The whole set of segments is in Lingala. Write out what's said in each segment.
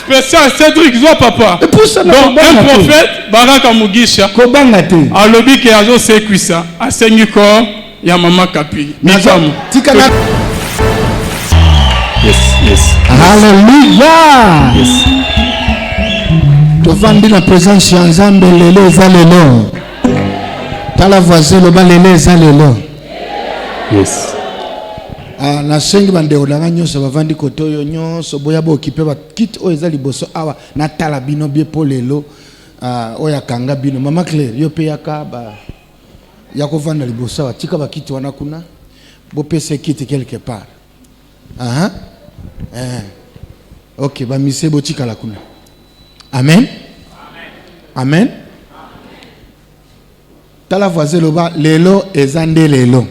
Spécial Cédric Zo papa. Donc un prophète Baraka Mugisha. A lobby qui a joué cuissa à Sengiko ya mama Kapi. Mijamu. Yes. Hallelujah. Yes. Tovandi na présence ya Nzambe lelo za lelo. Tala voisin lo ba lelo za lelo. Yes. Na sengi bande olanga nyonso bavandi kotoyo nyonso boya bo okipe ba kit o ezali boso awa na tala bino bie po lelo oya kanga bino mama Claire yo pe yaka ba yako vanda liboso wa tika ba kit wana kuna bo pese kit quelque part. OK ba mise bo tika la kuna. Amen. Amen. Tala voisin lo ba lelo ezande lelo.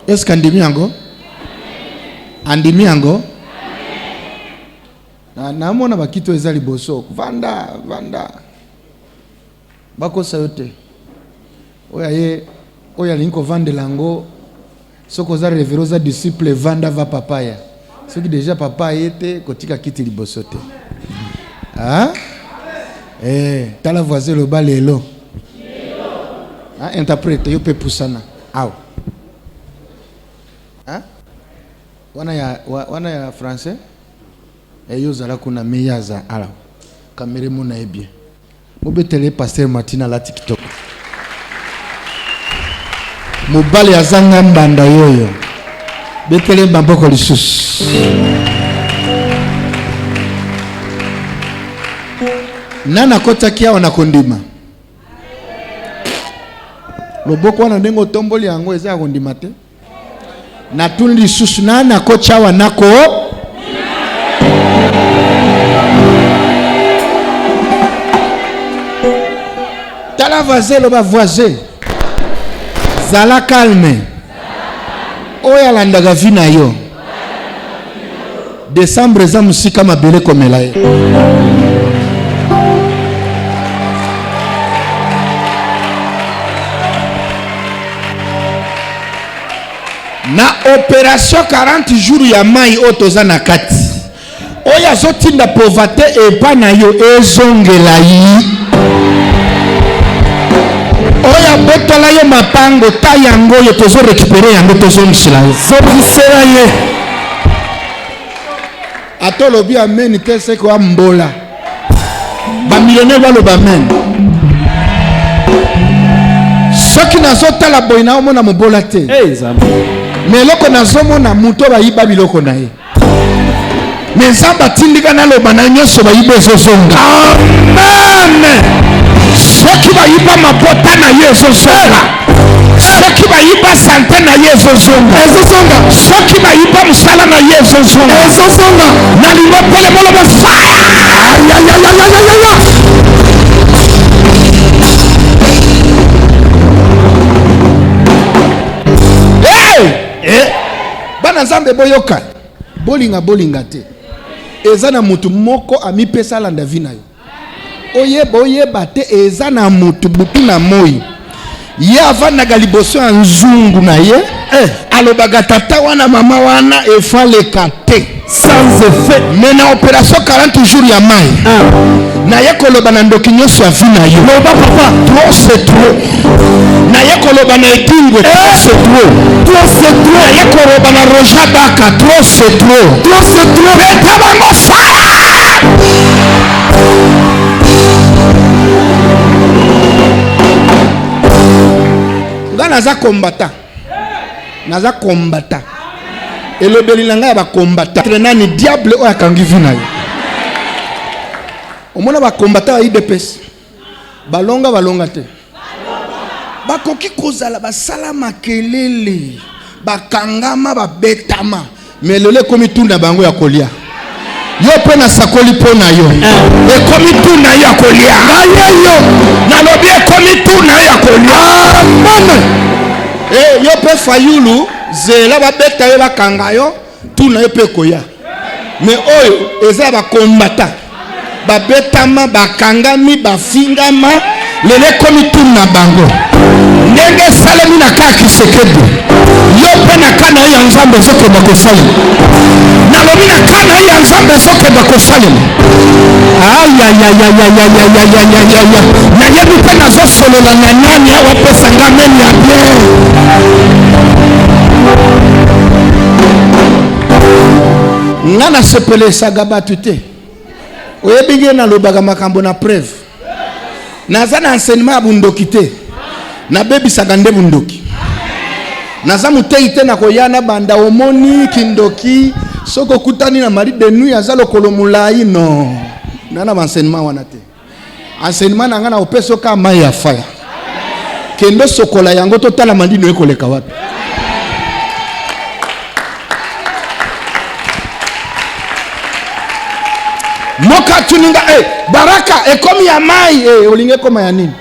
Est-ce qu'andimi yango? Andimi yango? Na mona bakito ezali boso. Vanda. Bako sayote. Oya linko vande lango. Soko za reverosa disciple vanda va papaya. Soki déjà papa était kotika kiti libosote. Tala voisin lo ba lelo. Interprète yo pe pusana. Aw. Wana ya français yo zala kuna meyaza ala kamere mona ebie mobetele pasteur Martina la TikTok mobale azanga mbanda yoyo betele maboko lisusu nana kotaki awa na kondima loboko wana ndengo tomboli yango eza kondima te na tundi susu na kocha wanako tala voisin lo ba voisin zala calme oya landaga vina yo décembre za musika mabele komela ye na opération 40 jours ya mai otoza na kati oya zotinda pauvreté epa na yo ezongela yi oya botola yo mapango ta yango yo tozo récupérer yango tozo msila yo zobisela ye atolobi amen te seko ambola ba millionnaire baloba amen soki nazotala boy na omona mobola te mais loko nazomona muto bayiba biloko na ye mais nzambe atindika naloba na nyonso bayiba ezozonga amen soki bayiba mabota na ye ezozonga soki bayiba sante na ye ezozonga soki bayiba mosala na ye ezozonga na lingopele moloba fire bana nzambe boyoka bolinga te eza na mutu moko amipesa landa vina yo oyeba te eza na mutu butu na moi ye avanaga liboso ya nzungu na ye alobaga tata wana mama wana efaleka te sans effet mais na opération 40 jours ya mai na ye koloba na ndoki nyonso ya vina yo loba papa trop c'est trop na ye koloba na ekingwe trop c'est trop na ye koloba na roja baka trop c'est trop beta bango fire nga naza kombata elobeli na ngai ba kombata nani diable oya kangi vina yo omona ba kombata ba IDPS balonga te bakoki kozala basala makelele bakangama babetama mais lelo komi tunda bango ya kolia yo pe na sakoli pona yo ekomi tunda ya kolia ngayeyo nalobi ekomi tunda ya kolia yo pe fayulu zela babeta yo bakanga yo tunda yo pe koya mais oyo eza ba kombata babetama bakangami bafingama lele komi tunda bango ndenge salemi na kaki sekedu yo pe na kana ya nzambe zoko bakosali nalobi na kana ya nzambe bako salem. Aïe aïe aïe aïe aïe aïe aïe aïe aïe aïe. Na yebi pe na zo solo la nani awa pesa ngamen ya bien. Ngana sepele sagaba tute. Oyebinge na lobaga makambo na preuve. Naza na enseignement abundoki te. Na bebi sagande bundoki. Naza mutei te na koyana banda omoni kindoki. Soko kutani na mari de nuit azalo kolomulai no. Nana enseignement wana te. Enseignement na ngana opeso ka mai ya faya. Kendo sokola yango totala mandino ekoleka wapi. Moka tuninga baraka ekomi ya mai olinge koma ya nini?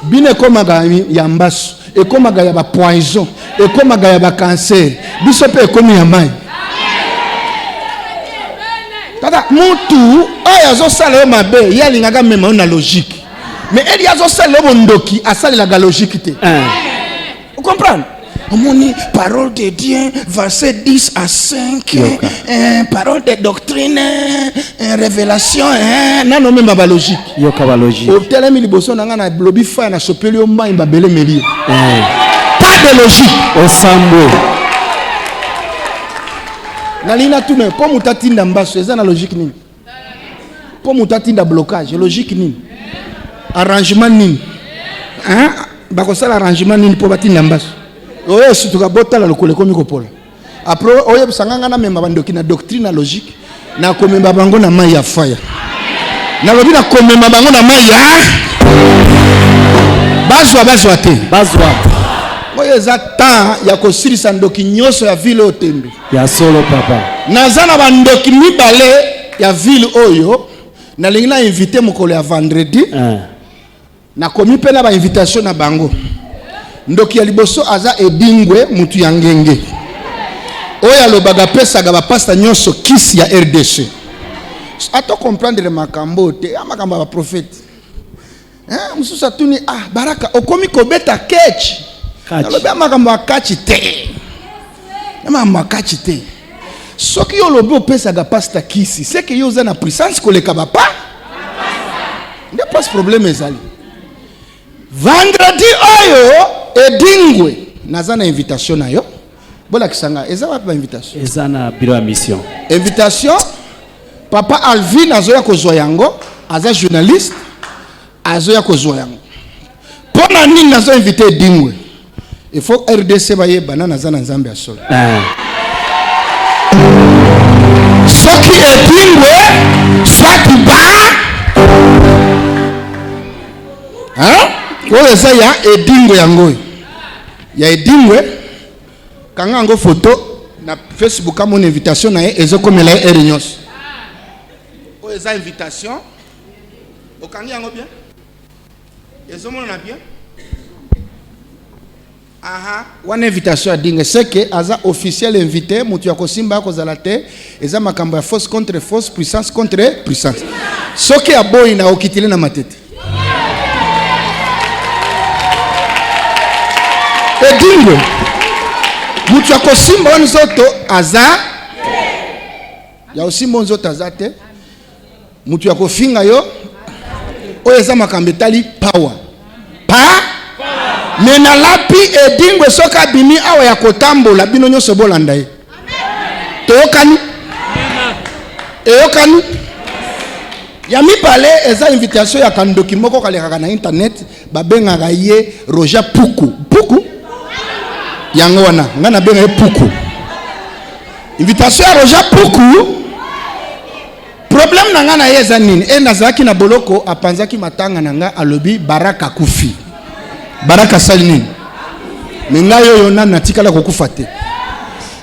Bine komaga ya mbasu, ekomaga ya ba poison, ekomaga ya ba cancer. Biso pe ekomi ya mai. Tata mutu oya zo sala mabe yalinga mema na logique. Mais elle ya zo sala bondoki asali la logique te. Vous comprenez? Omoni parole de Dieu, verset 10 à 5, parole de doctrine, révélation, non non même ba logique. Yoka ba logique. Au telemi liboso nanga na blobi fa na sopeli o mba imba bele meli. Pas de logique. Au sambo. Nalina tume po mutatinda mbaso eza na logique nini? Po mutatinda blocage, logique nini? Arrangement nini? Hein? Bako sala arrangement nini po batinda mbaso? Oye situka botala lokole komi kopola. Après oye busanganga na memba bandoki na doctrine na logique na komemba bango na mai ya fire. Na lobi na komemba bango na mai ya bazwa te. Bazwa. Oye za ta ya kosirisa ndoki nyoso ya ville otembe. Ya solo papa. Nazana bandoki mibale ya ville oyo na lingi na invité mokolo ya vendredi. Na komi pe na ba invitation na bango. Ndoki ya liboso aza edingwe mutu ya ngenge. Oya lobaga pesa ga ba pasta nyonso kisi ya RDC. Ato comprendre makambo te, makambo ba prophète. Mususa tuni baraka okomi kobeta kechi. Nalobe makambo akachi te. Makambo akachi te. Soki yo lobe opesa ga pasta kisi, c'est que yo za na puissance koleka ba pa. Nde pas problème ezali. Vendredi oyo edingwe nazana invitation na yo. Bola kisanga eza wapi invitation? Eza na bureau ya mission. Invitation papa Alvin azoya kozwa yango, aza journaliste, azoya kozwa yango. Pona nini nazo inviter edingwe? Il faut RDC baye banana zana nzambe asolo. Soki edingwe soit ba Oye za ya edingwe yango. Ya edingwe kanga yango photo na Facebook kama une invitation na ezokomela réunion. Oye za invitation. Okanga yango bien? Ezomona na bien? One invitation à dingue c'est que aza officiel invité mutu ya kosimba ko zalate eza makambo ya force contre force, puissance contre puissance. Soki aboyi na okitile na matete. Edingwe mutu ya kosimba nzoto aza ya osimba nzoto aza te mutu ya kofinga yo oyo eza makambo etali power mena lapi edingwe soka bimi awa ya kotambola bino nyonso bolanda ye toyokani eyokani ya mibale eza invitation ya kandoki moko kalekaka na internet babengaka ye Roger Puku yango wana nga na benga ye Puku. Invitation ya Roger Puku problème na nga na ye eza nini nazalaki na boloko apanzaki matanga na nga alobi baraka kufi baraka sali nini me nga yoyo nani natikala kokufa te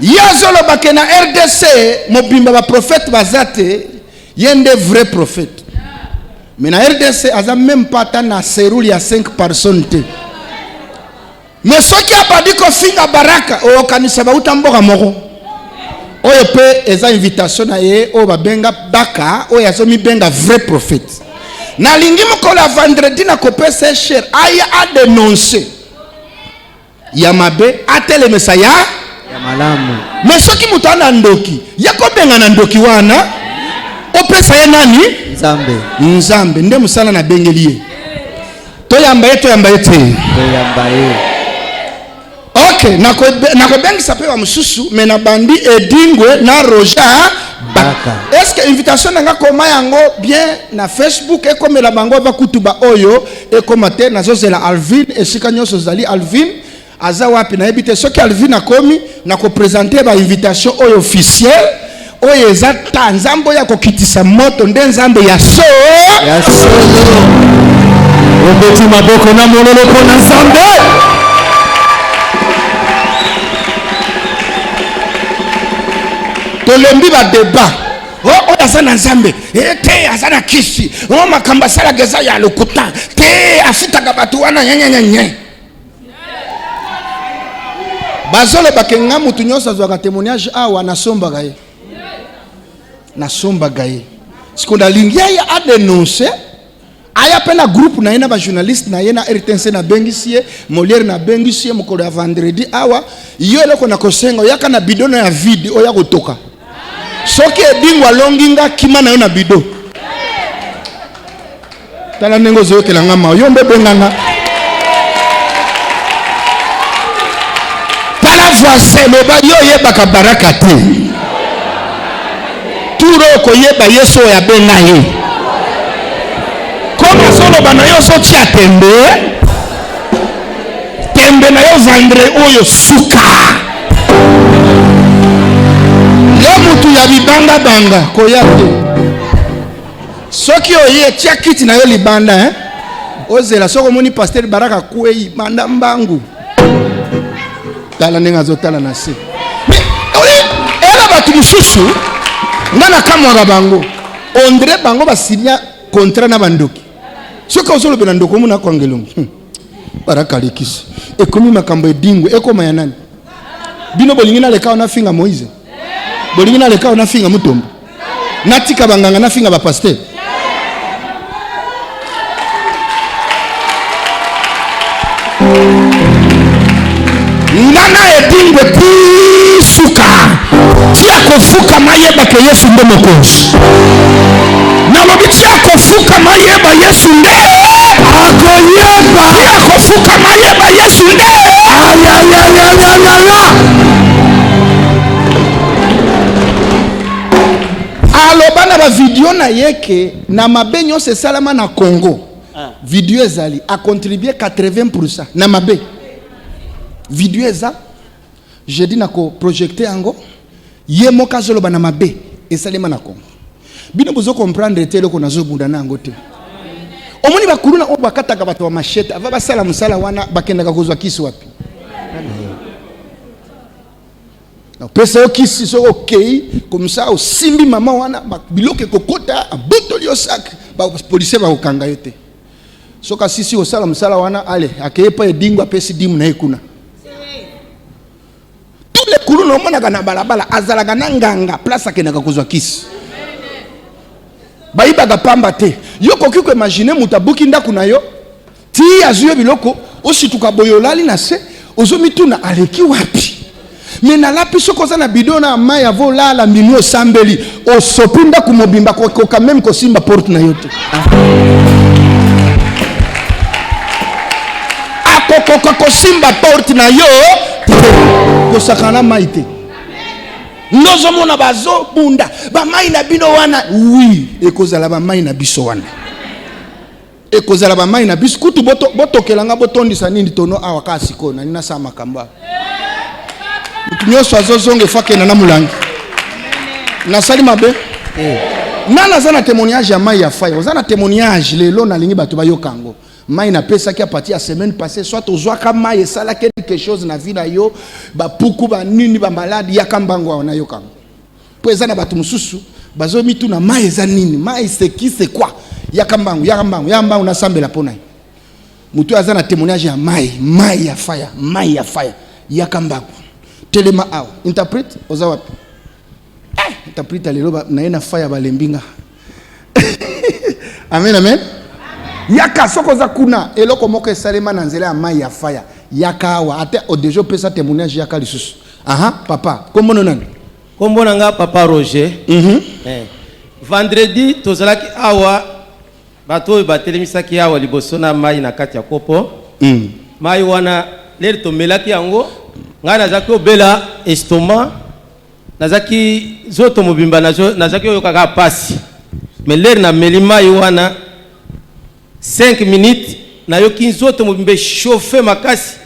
ye azolobake na RDC mobimba ba prophète bazate ye nde vrai prophète mais na RDC aza même pas ta na serule ya 5 personnes te. Mais ce qui a pas dit qu'on finga baraka o kanisa ba utamboka moko oyo pe eza invitation na ye o ba benga baka o ya somi benga vrai prophète na lingi mokolo ya vendredi na kopesa cher aya a dénoncer ya mabe atele mesaya Malamu. Mais soki mutu ana ndoki yako benga na ndoki wana opesa ye nani? Nzambe nde musala na bengeli. Toyamba ye. Ok, nako bengi sape wa mususu mena bandi Edingwe na Roja Baka. Est-ce que invitation nanga koma yango bien na Facebook ekomela bango ba kutuba oyo ekomate na zozela Alvin esika nyoso zali Alvin aza wapi na ebite soki Alvin akomi na ko présenter ba invitation oyo officielle oyo eza tanzambo ya kokitisa moto nde nzambe ya so Obeti maboko na mololo kona nzambe. Tolembi ba débat. Oh azana nzambe. Te azana kisi. Oh makamba sala geza ya lokuta. Te afutaka batu wana nye. Bazole bakenga mutu nyosa zwaka témoignage awa nasomba gaye. Nasomba gaye. Sikonda lingia ya a dénoncer. Aya pena groupe na yena ba journaliste na yena RTNC na bengisie Molière na bengisie mokolo ya vendredi awa yele ko na kosengo yaka na bidon ya vide oya kotoka soki Edingwa longinga kima na yo na bido tala nengo zo kelanga ma yo mbebe nganga tala voisin loba yo yeba ka baraka te turo ko yeba yeso ya benga ye. Comment solo bana yo so tia tembe na yo vendre oyo suka yo mutu ya libanga banga koyate soki oye tia kiti na yo libanda ozela soko moni pasteur Baraka kwei manda mbangu tala nenga zo tala na se ela batu mususu ngana kamwa bango ondre bango basinya contrat na bandoki soka osolo bena ndoko muna kwangelongo Baraka likisi ekomi makambo Edingwe ekoma ya nani bino bolingi na leka na finga Moïse bolingi na leka na finga Mutombo natika banganga na finga ba pasteur nana Edingwe tisuka tia kofuka mayeba ke Yesu ndo mokonzi na lobitia kofuka mayeba Yesu nde akoyeba tia kofuka mayeba Yesu nde aloba na ba video na yeke na mabenyo se salama na Congo video ezali a contribuer 80% na mabe video eza je dis na ko projecter ango ye moka zoloba na mabe esalema na Congo bino bozo comprendre te loko nazo bunda na ngote omoni bakuluna o bakataka bato wa machete ava basala musala wana bakendaka kozwa kisi wapi na pesa yo kisi so okay comme ça au simbi mama wana biloke kokota abotoli yo sac ba policier ba kokanga yote soka sisi osala musala wana ale akepa Edingwa pesi dimu na ekuna tous les kuluna omona kana balabala azalaka na nganga place akenaka kozwa kisi baibaka pamba te yo koki ko imaginer mutabuki ndaku na yo ti azuye biloko osituka boyolali na se ozomituna aleki wapi mena lapi sokoza na bidona mai avola la minu osambeli osopinda kumobimba ko quand même ko simba porte na yote akoko simba porte na yo ko sakana maite nozo mona bazo bunda ba mai na bino wana oui ekozala ba mai na biso wana ekozala ba mai na biso kutu botokelanga botondisa nini tono awa ka sikona nina sa makamba nyoso azozonge fakena na mulangi na sali mabe nana zana témoignage ya mai ya faya ozana témoignage lelo na lingi bato bayokango mai na pesa ki a partir ya semaine passée soit ozwaka mai esala quelque chose na vie na yo ba puku ba nini ba malade ya kambango na yokango po ezana bato mususu bazo mitu na mai eza nini mai c'est qui c'est quoi ya kambango na sambela pona mutu azana témoignage ya mai ya faya ya kambango telema awa interprète ozawapi interprète lelo na yena faya balembinga amen yaka soko za kuna eloko moko esalema na nzela ya mai ya faya yaka awa ate odejo pesa témoignage yaka lisusu papa kombo nani? Kombo nanga papa Roger. Vendredi tozalaki awa bato batelemisaki awa liboso na mai na kati ya kopo. Mai wana leli tomelaki yango nga nazaki obela estomac nazaki zoto mobimba nazaki oyokaka pasi. Mais leli na meli mai wana 5 minutes na yoki zoto mobimba chauffer makasi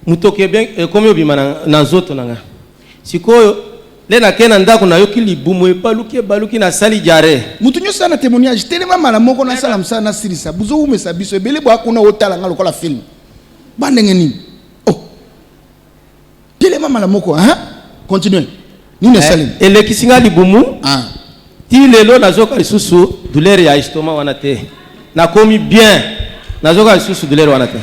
mutoke bien comme obima na zoto nanga. Sikoyo lena kena ndako na yoki libumu epaluki na sali jare. Mutu nyosa na témoignage telema mala moko na sala msa na sirisa buzo umesa biso ebele bwa kuna otala nga lokola film. Bandenge nini? Oh. Telema mala moko Continue. Nini salim? Elekisinga libumu. Ti lelo nazoka lisusu douleur ya estomac wana te. Na komi bien. Nazoka lisusu douleur wana te.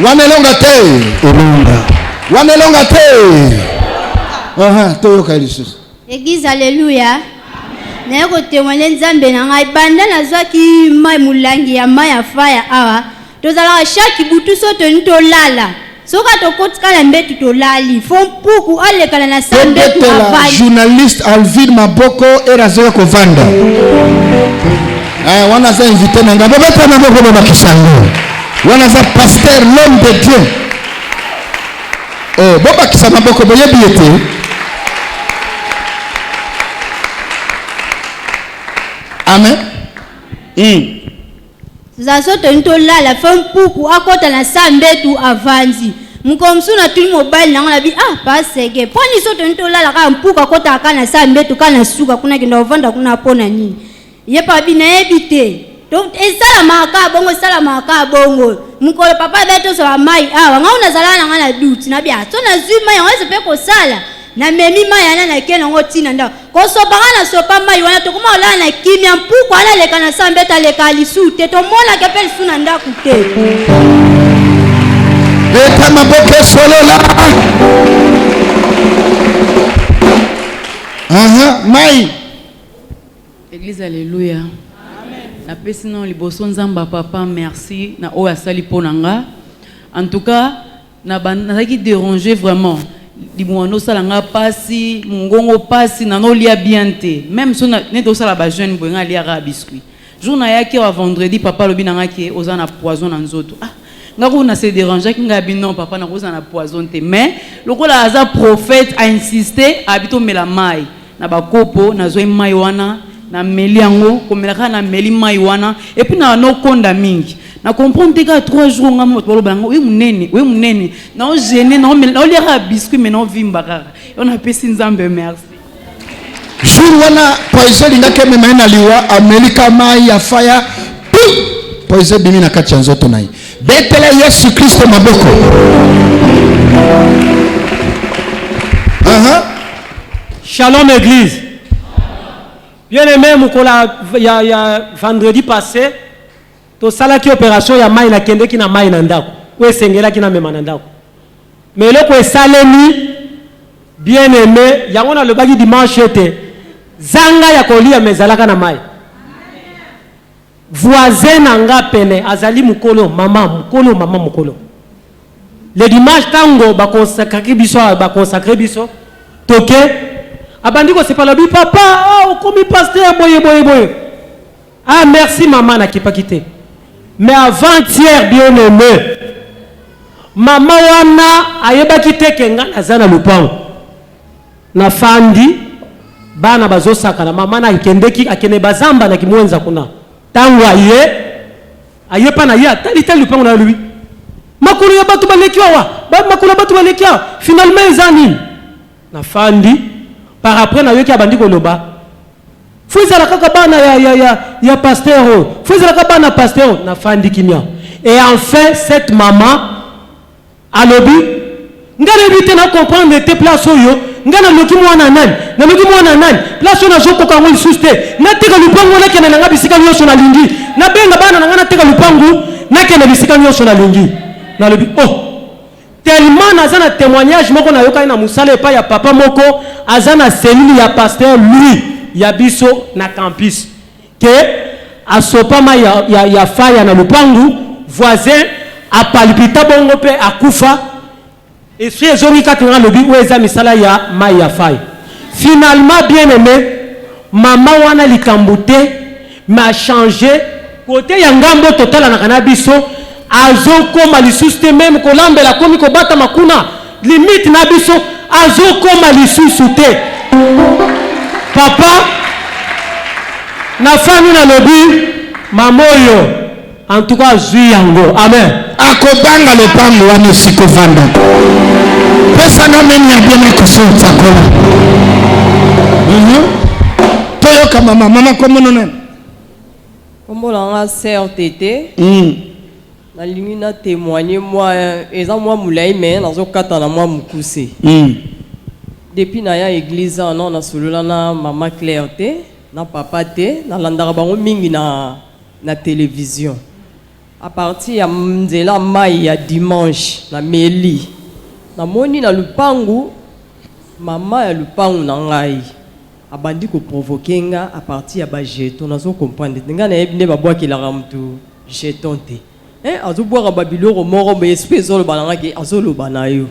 Wanelonga te. Wanelonga te. Toyoka lisusu. Église alléluia. Na ko témoigner Nzambe na ngai banda nazwaki mai mulangi ya mai ya faya awa. Tozala chaque butu soto ntolala. Soka tokotikala mbetu tolali. Fompuku alekala na sambetu avali. Journaliste Alvin Maboko erazoka kovanda. Wana za invité na ngabo beta na boko baba kisango. Wana za pasteur l'homme de Dieu. Boba kisama boko boye biete. Amen. Zasoto ntolala fompuku akota na sambetu avanzi. Mkomsuna tuli mobile na bi paseke. Poni soto ntolala ka mpuka kota kana sambetu kana suka kuna kinda ovanda kuna pona nini. Yepa bina ebite. Donc esala maka bongo. Mukolo papa beto so mai nga unazala na ngana duti na bia. So na zuma ya wese pe ko sala. Na memi mai yana na kena ngotina nda. Ko so bangana so pa mai wana to kuma ola na kimia mpuko ala leka na sambeta leka lisute to mona ke pe suna nda kute. Eta maboke solola. Mai. Église alléluia. Na pesi non liboso nzamba papa merci na oya sali ponanga. En tout cas na bazaki déranger vraiment. Dimwano salanga pasi mungongo pasi na no lia bien te. Même so na neto sala ba jeune boyanga lia ra biscuit. Jour na yaki wa vendredi papa lobi nanga ki ozana poison na nzoto. Ngako na se déranger ki ngabi non papa na kozana poison te. Mais lokola aza prophète a insisté habito mela mai na bakopo na zo mai wana na meli yango komelaka na meli mai wana et puis na no konda mingi na comprendre que 3 jours ngamo to baloba ngo we munene na o gêner na o lera biscuit mais na o vimba kaka on a pesi Nzambe merci jour wana poison ngake mema na liwa Amerika mai ya fire poison bimi na kati ya nzoto nai betela Yesu Kristo maboko Shalom église. Bien aimé, il y a vendredi passé, to salaki opération ya mai na kende ki na mai na ndako. We sengela ki na mema na ndako. Mais le ko salemi bien aimé, yango na le bagi dimanche te. Zanga ya kolia mezalaka na mai. Voisin nanga pene azali mukolo mama mukolo. Le dimanche tango ba consacrer biso toke abandiko c'est pas la bi papa comme pasteur boye. Merci maman na ki pas quitté. Mais avant-hier bien aimé. Maman wana ayeba quitté kenga nazana lupango. Na fandi bana bazo saka na mama na kendeki akene bazamba na kimwenza kuna. Tango aye pa na ya tali lupango na lui. Makulu ya batu balekiwa finalement ezani na fandi par après na yoki abandi koloba fuizala kaka bana ya pasteur fuizala kaka bana pasteur na fandi kimia et enfin cette maman alobi ngana bité na comprendre te place oyo ngana loki mwana nani place na joko ka ngoli suste na teka lupangu na kena nga bisika nyosho na lingi na benga bana na ngana teka lupangu na kena bisika nyosho na lingi na lobi tellement nazana témoignage moko na yoka na musala pa ya papa moko azana cellule ya pasteur lui ya biso na campus que asopa ma ya faya na lupangu voisin a palpita bongo pe akufa esprit ezongi kati nga lobi oyo eza misala ya mai ya fai. Finalement bien aimé mama wana likambo te m'a changé côté ya ngambo total na kana biso azokoma lisusu te même kolambela komi kobata makuna limite na biso azokoma lisusu te. Papa na fami na lobi mamoyo en tout cas zui yango amen akobanga lopango wana sikovanda pesa na meni ya bien kusota kola toyoka mama komono nene kombolanga sœur tété na lingi na témoigner moi eza moi mulai mais nazokata na moi mukuse depuis na ya église non na solola na mama Claire te na papa te na landaka bango mingi na télévision à partir ya nzela mai ya dimanche na meli na moni na lupangu mama ya lupangu na ngai abandi ko provoquer nga à partir ya ba jeton nazo comprendre nga na yebine babwakelaka mutu jeton te azobwaka babiloko moko ba esprit ezoloba na ngaki azoloba na yo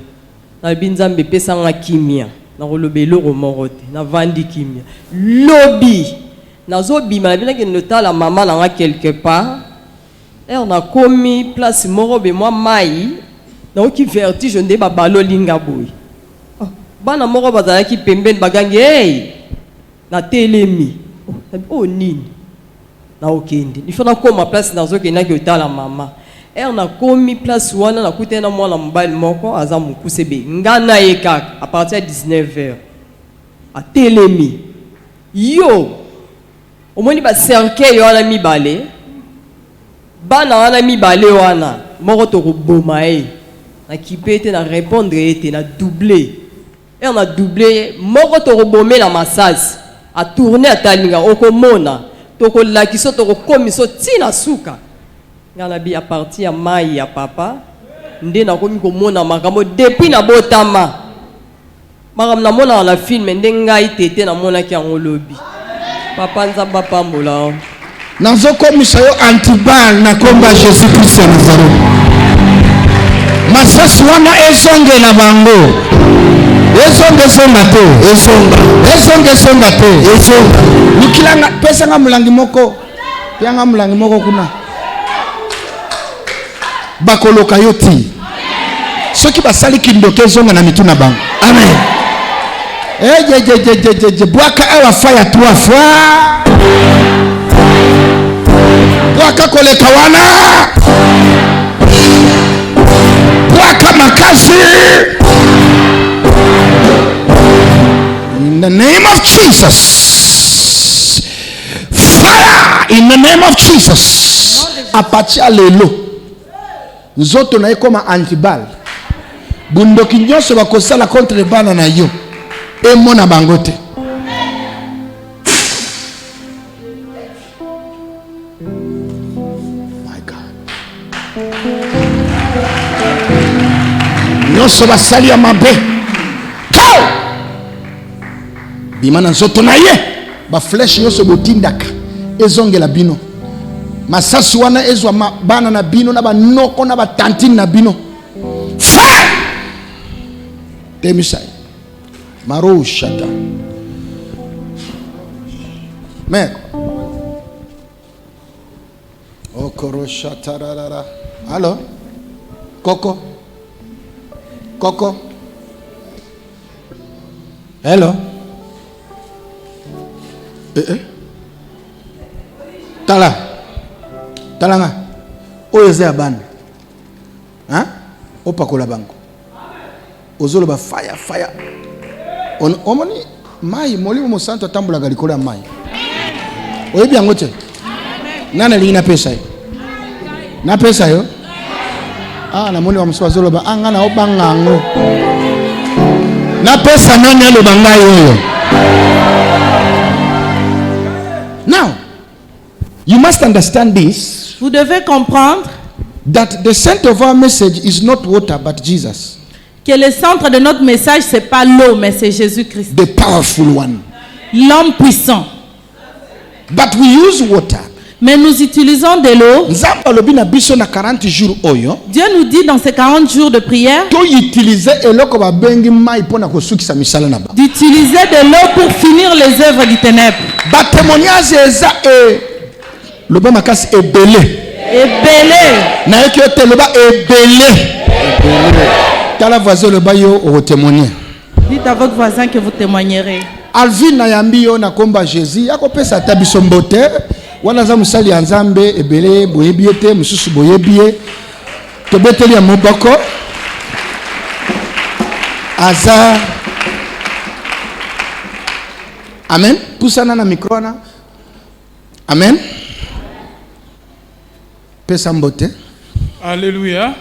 na binzambe pesa nga kimia na koloba eloko moko te na vandi kimia lobi nazobima na binaki notala mama na nga quelque part on a commis place moko be moi mai na oki vertige nde babalo linga boy bana moko bazalaki pembeni bagangi hey na telemi oh nini na okende il faut na koma place na zokenda ki otala mama on a commis place wana na kutena mwana mobali moko aza mukuse be ngana ye kaka à partir de 19h a telemi yo omoni ba cercueil wana mibale bana wana mibale wana moko tokoboma ye na kipete na répondre ete na doubler et on a doublé moko tokobomela masasi a tourner atalinga okomona tokolakiso tokokomiso tina suka ngana bi a partir ya mai ya papa nde nakomi komona makambo depuis na botama makambo na mona na film nde ngai tete na mona ki yango lobi papa nzamba pambola nazokomisa yo antibal na komba Jésus Christ ya Nazareth masasi wana ezongela bango ezonga te nikilanga pesa nga mulangi moko yanga mulangi moko kuna bakoloka yo ti soki basali kindoke ezonga na mituna bango amen bwaka awa faya 3 fois bwaka koleka wana bwaka makasi in the name of Jesus. Fire in the name of Jesus. Apatia lelo nzoto na ekoma antibal bundoki nyonso bakosala contre bana na yo emona bangote my God nyonso basali ya mabe bimana nzoto na ye ba flesh nyonso botindaka ezongela bino masasi wana ezwa bana na bino na banoko na batantine na bino fa temisai maro shata me okoro shata rara allo koko hello talanga oyo eza ya bana opakola bango ozoloba fire omoni mai molimo mosanto atambulaka likolo ya mai oyebi yango te nani alingi napesa yo namoni wa mosusu azoloba nga na obanga yango napesa nani aloba ngai oyo. Now, you must understand this. Vous devez comprendre that the center of our message is not water but Jesus. Que le centre de notre message c'est pas l'eau mais c'est Jésus-Christ. The powerful one. L'homme puissant. But we use water. Mais nous utilisons de l'eau. Dieu nous dit dans ces 40 jours de prière d'utiliser de l'eau pour finir les œuvres du ténèbre. Dites à votre voisin que vous témoignerez. Alvin Nayambi yo na komba Jésus akopesa tabiso mbote wana za musali ya Nzambe ebele boyebiete mususu boyebie tobeteli ya moboko aza amen pusana na mikrona amen pesa mbote alléluia amen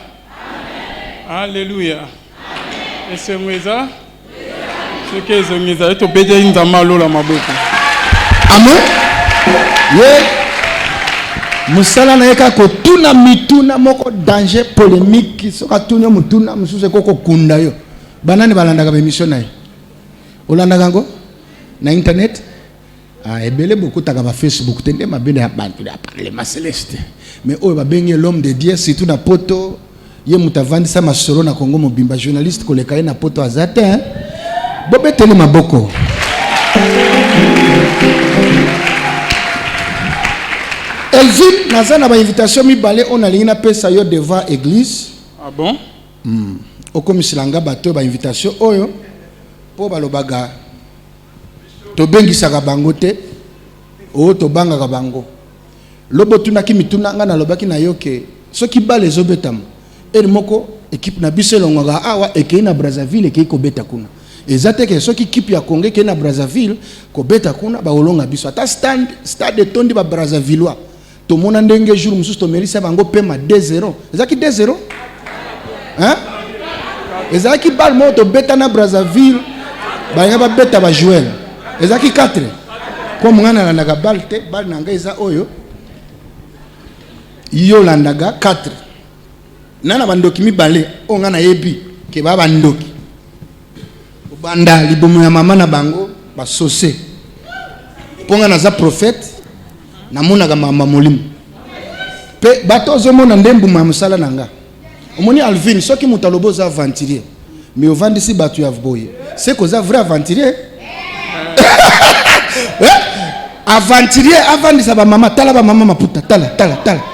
alléluia esemweza amen. Ye musala na yeka ko tuna mituna moko danger polémique soka tunya mutuna mususe koko kunda yo banani balandaka ba émission na ye olandaka ngo na internet ebele beaucoup taka ba Facebook tende mabende ya bantu ya parlement céleste mais oyo ba bengi l'homme de Dieu surtout na poto ye mutavandisa masolo na Kongo mobimba journaliste koleka ye na poto azate hein bobeteli maboko Elvin nazana ba invitation mibale on alingi na pesa yo devant église. Ah bon? Okomisilanga bato ba invitation oyo po balobaga to bengisaka bango te o to bangaka bango. Lobo tunaki mituna nga na lobaki na yoke soki bale ezobetama eri moko équipe na biso elongwaka awa ekei na Brazzaville ekei kobeta kuna. Ezateke soki équipe ya Congo ekei na Brazzaville kobeta kuna baolonga biso ata stade tondi ba Brazzavillois to mona ndenge jour mususu to merisa bango pema 2-0 ezaki 2-0 hein ezaki bal mo to beta na Brazzaville ba ba beta ba jouer ezaki 4 comme ngana landaka bal te bal nanga eza oyo yo landaga 4 nana bandoki mibale o ngana yebi ke ba bandoki banda libomo ya mama na bango ba sosé ponga na za prophète na mona ka mama molimo pe bato zomona ndembu ma musala nanga omoni Alvin soki mutalobo za aventurier mais ovandisi bato ya boye c'est que za vrai aventurier aventurier avandisa ba mama tala ba mama maputa tala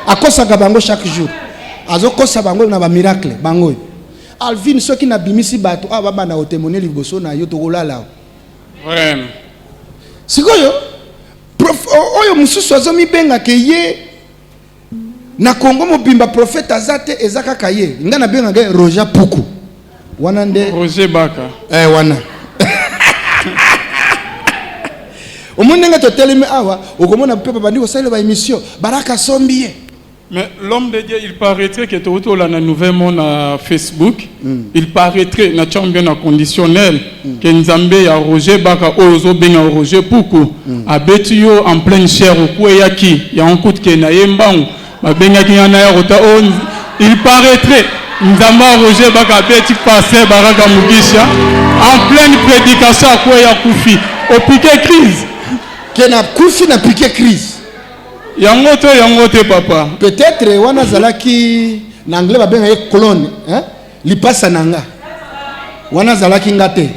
akosa ka bango chaque jour azokosa bango na ba miracle bango Alvin soki na bimisi bato aba na otemone liboso na yo to kolala vraiment sikoyo oyo mususu azomi benga ke ye na Kongo mobimba prophète azate ezaka kaye nga na benga ke Roger Puku wana nde Roger Baka wana omonenga to telemi awa okomona pepa bandi ko sala ba émission baraka sombiye. Mais l'homme de Dieu, il paraîtrait que tu as un nouvel monde à Facebook. Il paraîtrait, na chambre na conditionnel, que Nzambe a Roger Baka Ozo ben a Roger Puku, a Betio en pleine chair au Koueyaki, il y a un coup de Kenayembang, a Benyaki Yanaya Rota On. Il paraîtrait, Nzamba Roger Baka Beti passé Baraka Mugisha, en pleine prédication à Koueyakufi, au piqué crise. Qui n'a Koufi n'a piqué crise. Yangote papa. Peut-être wana zalaki na anglais ba benga clone hein lipasa nanga. Wana zalaki ngate.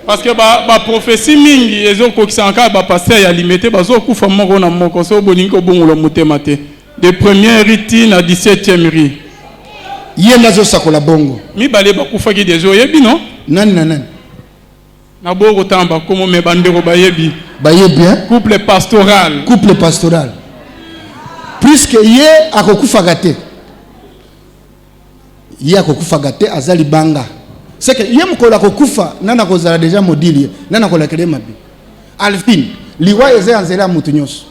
Parce que ba prophétie mingi ezoko kisanga ba pasteur ya limité bazo kufa moko na moko so boningo bongola motema te. De première riti na 17e ri. Yenda zo sakola bongo. Mi bale ba kufa ki dezo yebi non? Nani. Na boko tamba komo me bandeko ba yebi. Ba yebi hein? Couple pastoral. Puisque ye akokufa gate. Ye akokufa gate azali banga. C'est que ye mkola akokufa nana kozala déjà modili nana kola kele mabi. Alvin liwa eze anzela mutu nyonso.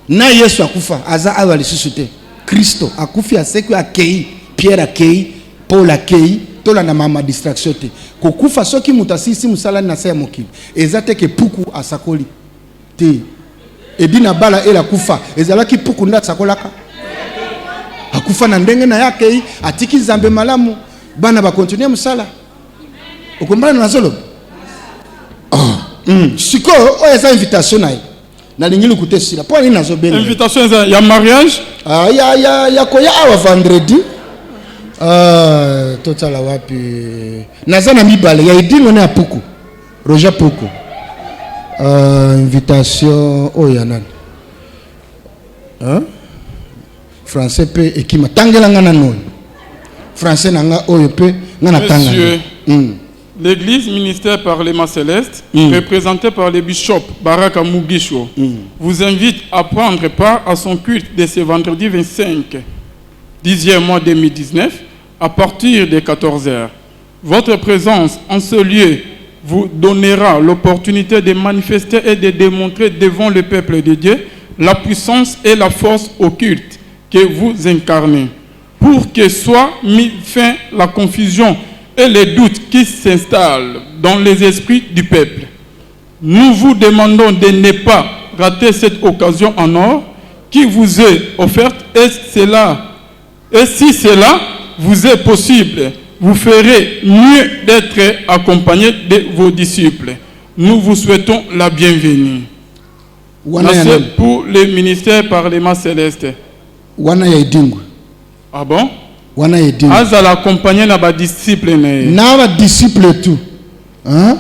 Na Yesu akufa aza awa lisusute. Kristo akufi aseku akei, Pierre akei, Paul akei, tola na mama distraction te. Kokufa soki mutasisi musala na se mokili. Ezate ke puku asakoli. Te. Edina bala ela kufa ezalaki puku nda sakolaka akufa na ndenge na yake atiki Nzambe malamu bana ba continuer musala okombana na zolo siko o eza invitation na na lingi lukuté sila po ni nazo benga invitation ya mariage ya koya awa vendredi totala wapi nazana mibale ya idingo na puku Roger Puku invitation ya nani français pe ekima tangela ngana non français nanga oyo pe ngana tanga l'église ministère par les Mains Célestes représentée par le bishop Baraka Mugisho vous invite à prendre part à son culte de ce vendredi 25 10e mois 2019 à partir de 14h. Votre présence en ce lieu vous donnera l'opportunité de manifester et de démontrer devant le peuple de Dieu la puissance et la force occulte que vous incarnez, pour que soit mis fin la confusion et les doutes qui s'installent dans les esprits du peuple. Nous vous demandons de ne pas rater cette occasion en or qui vous est offerte, et si cela vous est possible, vous ferez mieux d'être accompagné de vos disciples. Nous vous souhaitons la bienvenue. Pour le ministère par les Mains Célestes. Ah bon? Azala accompagné na ba disciple na ba disciple tout. Hein?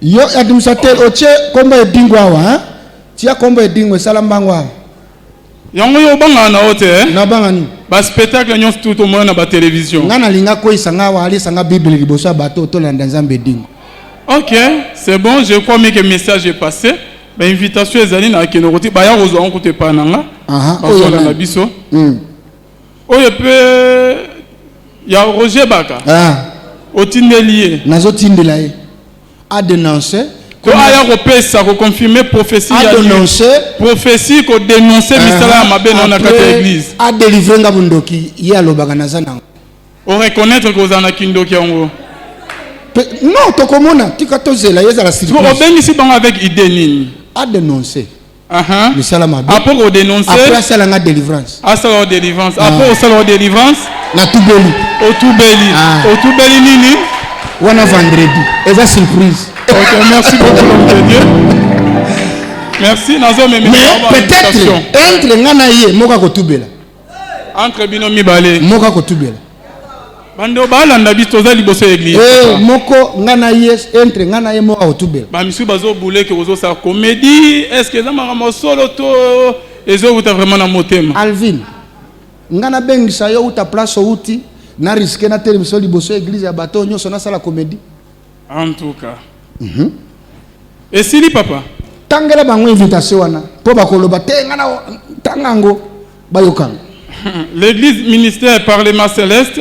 Yo administrateur oche komba edingo awa, hein? Tia komba edingo salambangwa. Yango yo banga na hote na banga ni. Ba spectacle nyonso tout au moins na ba télévision. Ngana linga ko isanga wa ali sanga bible liboso bato to landa nzambe edingo. OK, c'est bon, je crois que le message est passé. Ba invitation ezali na kenokoti ba ya rozo onkote pananga. Oyo na biso. Oyo pe ya Roger Baka. Otindelié. Nazo tindela ye. A dénoncer. Ko aya ko pesa ko confirmer prophétie ya dénoncer. Prophétie ko dénoncer misala mabe na kata église. A délivrer nga bundoki ya lobaka nazana. O reconnaître ko zana kindoki yango. Non, to komona tika tozela yeza la surprise. Ko obengisi bango avec idée nini? A dénoncer. Après on dénoncer. Après ça la délivrance. Après la délivrance. Après ça la délivrance. Na tubeli. Au tubeli nini? Wana vendredi. Et ça surprise. OK, merci beaucoup l'homme de Dieu. Merci nazo memi. Mais peut-être entre ngana ye moka ko tubela. Entre binomi balé. Moka ko tubela. Bando balanda biso za liboso église. Moko ngana ye entre ngana ye moka ko tubela. Ba misu bazo boule que ozo sa comédie, est-ce que za mama solo to ezo uta vraiment na motema. Alvin. Ngana bengisa yo uta place outi na risque na télévision liboso église ya bato nyoso na sala comédie. En tout cas. Et si li papa tangela bango invitation wana po bakoloba te ngana tangango bayokanga. L'église ministère par les Mains Célestes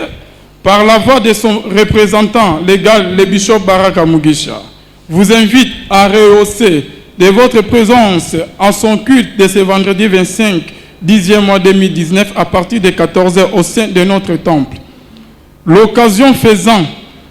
par la voix de son représentant légal, le bishop Baraka Mugisha, vous invite à rehausser de votre présence en son culte de ce vendredi 25, 10e mois 2019 à partir de 14h au sein de notre temple. L'occasion faisant,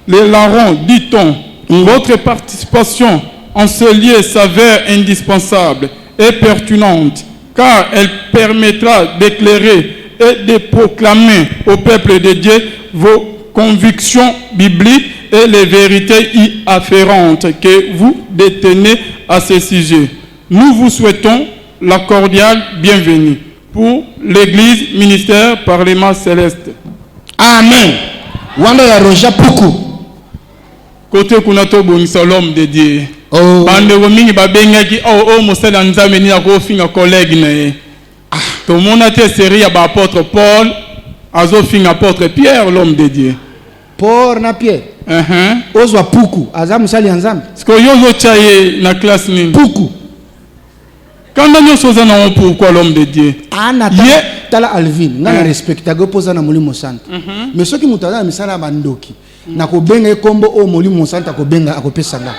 les larrons, dit-on, votre participation en ce lieu s'avère indispensable et pertinente, car elle permettra d'éclairer et de proclamer au peuple de Dieu vos convictions bibliques et les vérités y afférentes que vous détenez à ce sujet. Nous vous souhaitons la cordiale bienvenue pour l'église ministère par les Mains Célestes. Amen. Wanda ya Roger Puku. Côté kunato bonisa l'homme de Dieu. Bande womingi babengaki mosala nzambe ni ko finga collègue na. Tout le monde a été série à l'apôtre Paul, à apôtre Pierre, l'homme de Dieu. Paul na Pierre. Ozwa Puku, azamu sali nzambe. Parce que yozo chaye na classe ni. Puku. Quand nous sommes en pourquoi l'homme de Dieu. Tala Alvin, ngana respecta go poza na molimo santo. Mais ceux qui mutana misala bandoki, na ko benga kombo o molimo santo ko benga akopesa nga.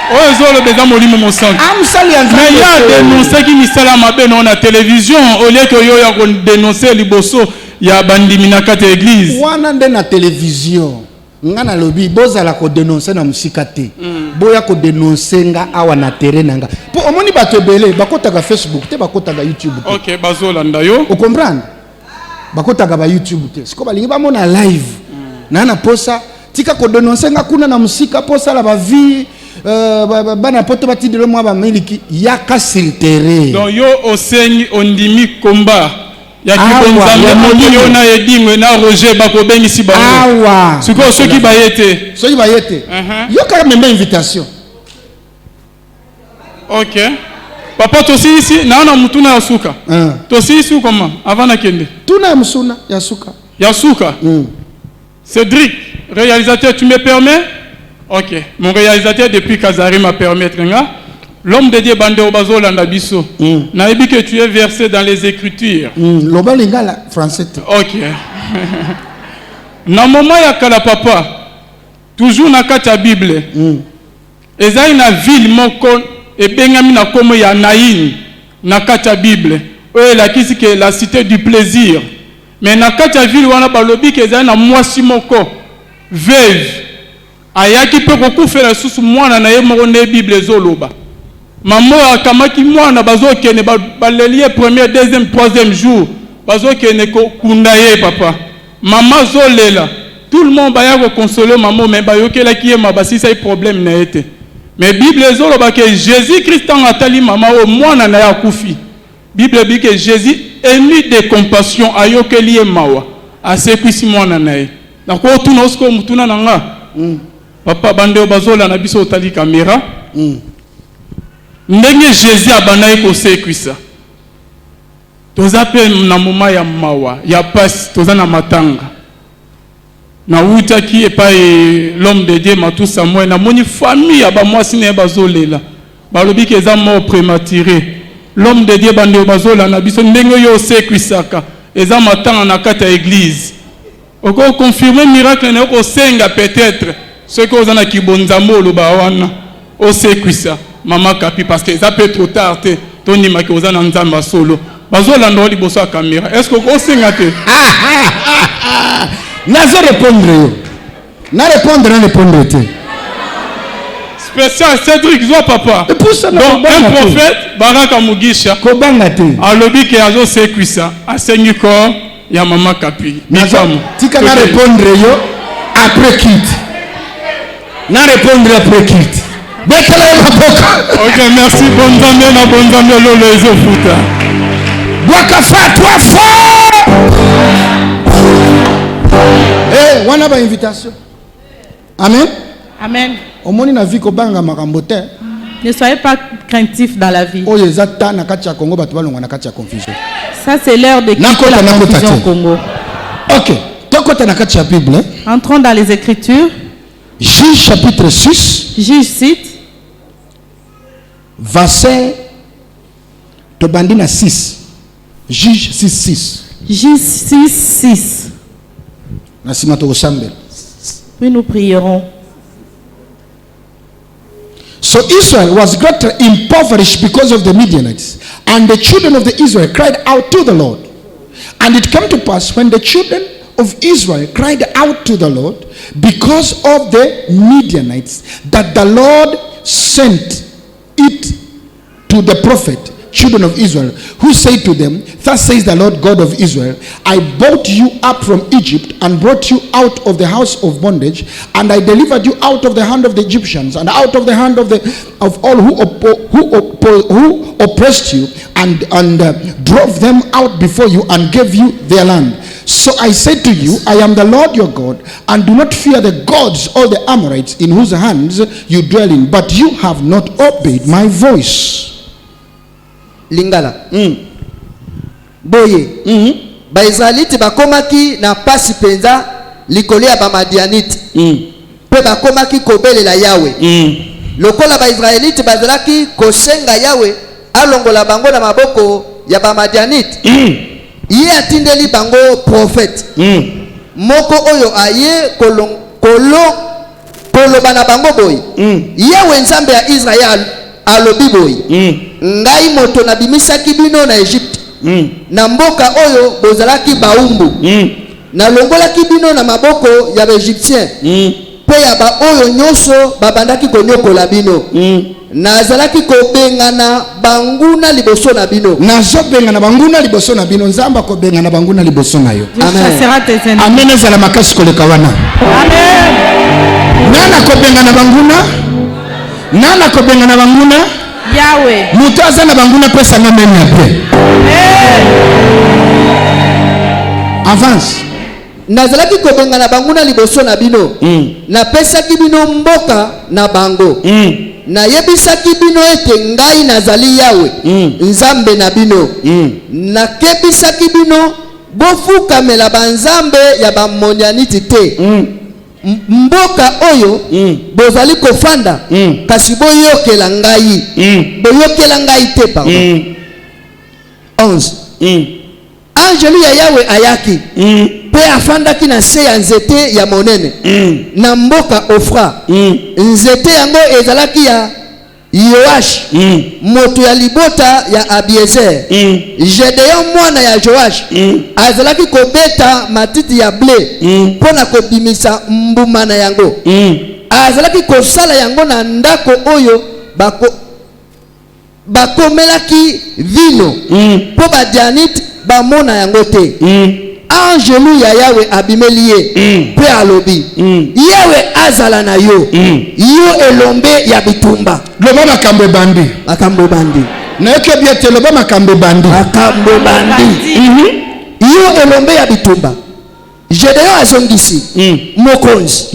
Oh, ils ont le besoin de mon sang. Mais il y a dénoncé qui misala mabe dans la télévision au lieu que yo ya dénoncer liboso ya bandimina kate église. Wana nde na télévision. Ngana lobi bozala ko dénoncer na musikate. Boya ko dénoncer nga awa na terrain nga. Po omoni bato belé bakota ga Facebook te bakota ga YouTube. OK, bazolanda yo. O comprendre? Bakota ga ba YouTube te. Siko balingi ba mona live. Na posa tika ko dénoncer nga kuna na musika posa la ba vie bana poto bati de moi ba miliki yaka siltere. Donc yo osengi ondimi komba. Ya kibonzambe moni ona edimwe na Roger bakobengisi bango. Awa. Siko soki bayete. Soki bayete. Yo ka même invitation. OK. Papa tosi ici naona mutuna ya suka. Tosi ici comment avant na kende. Tuna msuna ya suka. Ya suka. Cédric, réalisateur, tu me permets? OK. Mon réalisateur depuis Kazari m'a permis. L'homme de Dieu bande obazo landa biso. Naebi que tu es versé dans les Écritures. Loba lingala français. OK. Na moment ya kala papa, toujours na kati ya Bible. Ezali na ville moko ebengami na komo ya Naïn na kati ya Bible. Oyo lakisi ke la cité du plaisir. Mais na kati ya ville wana balobi ke ezali na mwasi moko veuve. Ayaki pe kokufela susu mwana na ye moko ne Bible ezoloba. Maman akamaki mwana bazokene balelie premier, deuxième, troisième jour. Bazokene kundaye papa. Maman zolela. Tout le monde baya ko consoler maman mais bayokela ki ye mabasi ça problème na été. Mais Bible ezoloba ke Jésus Christ en atali maman o mwana na ya kufi. Bible dit que Jésus ému de compassion ayokeli ye mawa. Asekwisi mwana na ye. Nako tuna osko mutuna nanga. Papa bande bazola na biso otali caméra. Ndenge Jésus abanaye ko sekwisa. Toza pe na moma ya mawa, ya pasi, toza na matanga. Na wuta ki epa l'homme de Dieu Matou Samuel na moni famille ya ba mwasi ne bazolela. Balobi ke za mort prématuré. L'homme de Dieu bande bazola na biso ndenge yo sekwisaka. Eza matanga na kati ya église. Oko confirmer miracle na ko senga peut-être ce que vous en a qui bonzamo lo ba wana o sekwisa. Maman Kapi parce que ça peut être trop tard toni maki ozana nzamba solo bazola ndo liboso ya caméra est-ce que osenga te nazo répondre te spécial Cédric zo papa donc un prophète Baraka Mugisha kobanga te alobi ke azo sekwisa asengi ko ya Maman Kapi tika na répondre yo après quitte Ok, merci. Bonne journée, Lolo Ezofuta. Boakafa, toi fort! Eh, wana ba invitation. Amen. Amen. Omoni na vie ko banga makambo te. Ne soyez pas craintifs dans la vie. Oyo ezata na kati ya Congo batu balonga na kati ya confusion. Ça c'est l'heure de quitter la confusion au Congo. Ok. Tokota na kati ya Bible. Entrons dans les Écritures. Juge chapitre 6. Juge cite. Verset Tobandina 6. Juge 6. Juge 6. Puis nous prierons. So Israel was greatly impoverished because of the Midianites, and the children of the Israel cried out to the Lord. And it came to pass when the children of Israel cried out to the Lord because of the Midianites that the Lord sent it to the prophet, children of Israel, who said to them, thus says the Lord God of Israel, I brought you up from Egypt and brought you out of the house of bondage, and I delivered you out of the hand of the Egyptians and out of the hand of all who oppressed you, and drove them out before you and gave you their land. So I said to you, I am the Lord your God, and do not fear the gods or the Amorites in whose hands you dwell in, but you have not obeyed my voice. Lingala. Boye. Baisraelite bakomaki na pasi penza likolo ya bamadianite. Pe bakomaki kobelela Yawe. Lokola baisraelite bazalaki kosenga Yawe alongola bango na maboko ya bamadianite. Ye atindeli bango prophète. Moko oyo aye koloba na bango boye. Yawe nzambe ya Israel alobi boye. Ngai moto na bimisaki bino na Egypte. Na mboka oyo bozalaki baumbu. Na longolaki bino na maboko ya Egyptien. Pe ya ba oyo nyoso babandaki konyokola bino. Nazalaki kobengana banguna liboso na bino. Nazobengana banguna liboso na bino. Nzamba kobengana banguna liboso na yo. Amen. Amen. Ezala makasi koleka wana. Amen. Nana kobengana banguna. Nana kobenga na banguna? Yahweh. Muto azana banguna pesa nga meni après. Avance. Nazalaki kobenga na banguna liboso na bino. Napesaki bino mboka na bango. Nayebisaki bino ete ngai nazali Yawe, nzambe na bino. Nakebisaki bino bofukamela banzambe ya bamonianiti te. Mboka oyo bozali kofanda kasi boyokela ngai. Boyokela ngai te pardon. 11. Angeli ya Yawe ayaki pe afandaki na se ya nzete ya monene na mboka Ofra. Nzete yango ezalaki ya Yoash moto ya libota ya Abiezer. Gedeon mwana ya Joash azalaki kobeta matiti ya ble mpona kobimisa mbuma na yango. Azalaki kosala yango na ndako oyo bakomelaki vino po badianite bamona yango te. Angelu ya Yawe abimeli ye pe alobi Yawe azala na yo yo elombe ya bitumba. Loba makambo bandi. Makambo bandi. Na yoke biete loba makambo bandi. Makambo bandi. Yo elombe ya bitumba. Gedeon azongisi mokonzi.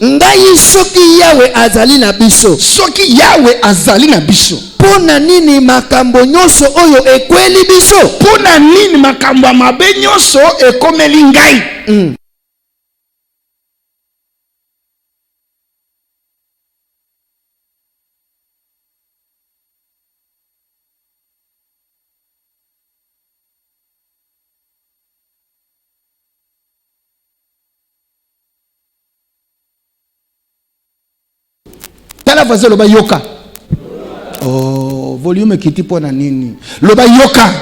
Ngai soki Yawe azali na biso. Soki Yawe azali na biso. Pona nini makambo nyonso oyo ekweli biso? Pona nini makambo mabe nyonso ekomeli ngai? Tala vaze loba yoka. Oh, volume kiti pona nini? Loba yoka.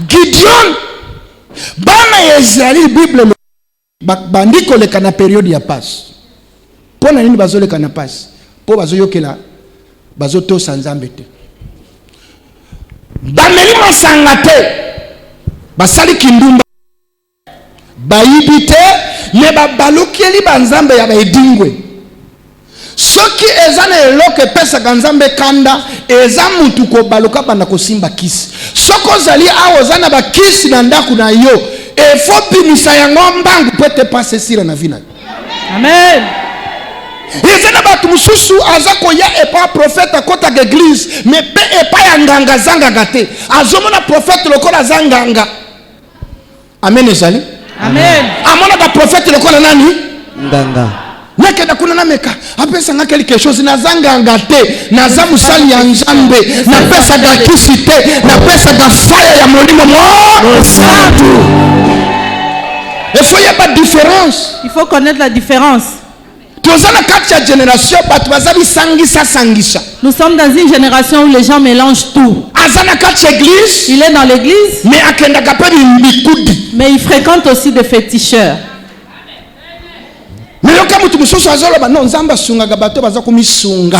Gideon bana ya Israeli Bible bandiko leka na periode ya passe. Pona nini bazo leka na passe? Po bazo yokela bazo to sanzambe te. Bameli masanga te. Basali kindumba. Bayibi te me babalukeli banzambe ya baedingwe. Soki ezana eloke pesa ganzambe kanda eza mutu ko baluka bana kosimba kisi. Soko zali awo zana ba kisi na ndaku na yo e fopi misayango mbangu pete passe sira na vina. Amen. Ezana batu mususu azako ya epa prophète kota l'église mais pe epa ya nganga zanga gate. Azomona prophète lokola zanganga. Amen ezali. Amen. Amona ba prophète lokola nani? Nganga. Nakenda kuna nameka apesa nga quelque chose nazanga ngate naza musali ya nzambe na pesa ga kisite na pesa ga fire ya molimo mo santu. Il faut y avoir différence. Il faut connaître la différence. Tozana katia génération batu bazabi sangisa. Nous sommes dans une génération où les gens mélangent tout. Azana katia église. Il est dans l'église. Mais akenda kapeli mbikudi. Mais il fréquente aussi des féticheurs. Mais yoka mutu mususu azolo ba non nzamba sunga gabato baza kumisunga.